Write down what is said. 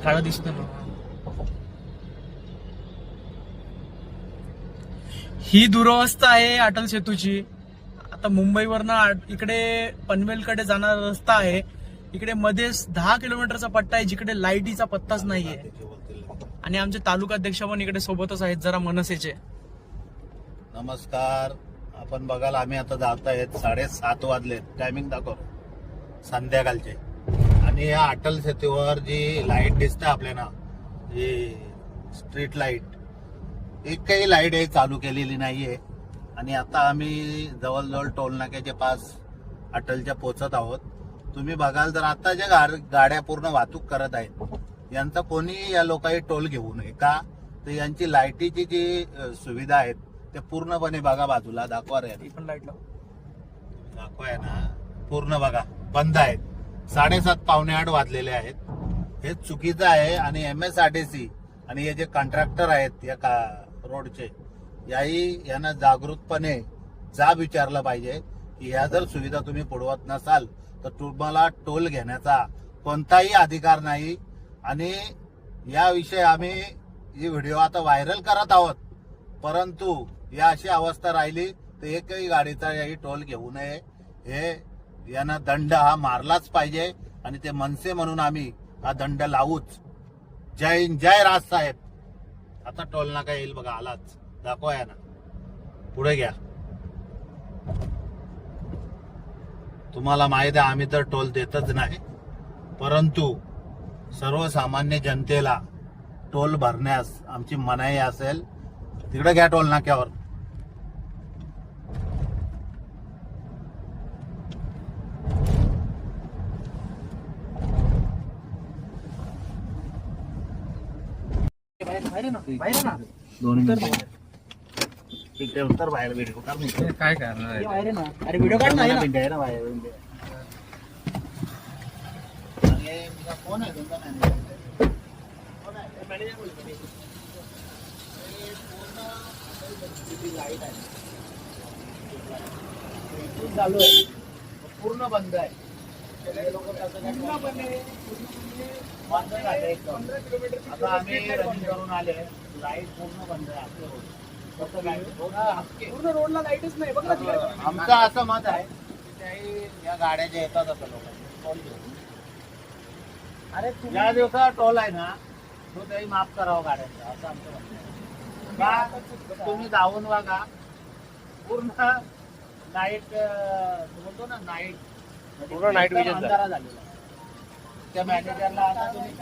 काळा दिसतो ना. ही दुरवस्था आहे अटल सेतूची. आता मुंबईवरनं इकडे पनवेलकडे जाणारा रस्ता आहे. इकडे मध्येच 10 किलोमीटरचा पट्टा आहे जिकडे लाईटीचा पत्ताच नाहीये. आणि आमचे तालुकाध्यक्ष पण इकडे सोबतच आहेत, जरा मनसेचे. नमस्कार. आपण बघाल आम्ही आता जात आहेत 7:30 वाजले. टायमिंग दाखव संध्याकाळचे. आणि या अटल सेतूवर जी लाईट दिसते आपल्याला, जी स्ट्रीट लाईट, एकही लाईट हे चालू केलेली नाहीये. आणि आता आम्ही जवळजवळ टोल नाक्याच्या पास अटलच्या पोहोचत आहोत. तुम्ही बघाल तर आता ज्या गाड्या पूर्ण वाहतूक करत आहेत यांचा कोणी या लोकांनी टोल घेऊ नये का, तर यांची लाईटीची जी सुविधा आहेत ते पूर्णपणे बघा. बाजूला दाखवा रे, पण लाईट दाखवाय ना, पूर्ण बघा बंद आहेत. 7:30 पावणे 8 वाजलेले आहेत. हे चुकीचं आहे. आणि MSRTC आणि हे जे कॉन्ट्रॅक्टर आहेत या रोडचे, यांना जागृतपणे जाब विचारलं पाहिजे की ह्या जर सुविधा तुम्ही पुरवत नसाल तर तुम्हाला टोल घेण्याचा कोणताही अधिकार नाही. आणि याविषयी आम्ही ही व्हिडिओ आता व्हायरल करत आहोत. परंतु या अशी अवस्था राहिली तर एकही गाडीचा याही टोल घेऊ नये. हे यांना दंड हा मारलाच पाहिजे. आणि ते मनसे म्हणून आम्ही हा दंड लावूच. जय हिंद, जय राज साहेब. आता टोल नाका येईल बघा, आलाच. दाखवा या ना, पुढे घ्या. तुम्हाला माहिती आहे आम्ही तर टोल देतच नाही, परंतु सर्वसामान्य जनतेला टोल भरण्यास आमची मनाई असेल. तिकडे घ्या टोल नाक्यावर. उत्तर बाहेर व्हिडिओ काय करणार? अरे व्हिडिओ काढ ना बाहेर. फोन आहे तुमचा लाईट आहे चालू आहे, पूर्ण बंद आहे. आता आम्ही रनिंग करून आले, लाईट पूर्ण बंद आहे. पूर्ण रोडला लाईटच नाही बघ ना. आमचं असं मत आहे की या गाड्या ज्या येतात आता लोकांनी टोल घेऊन, अरे ज्या दिवसा टोल आहे ना तो त्याही माफ करावा गाड्यांचा, असं आमचं म्हणणं आहे. तुम्ही जाऊन बघा, पूर्ण नाईट बोलतो ना, नाईट पूर्ण नाईट विजन अंधारा झालेला. त्या मॅनेजरला आता तुम्ही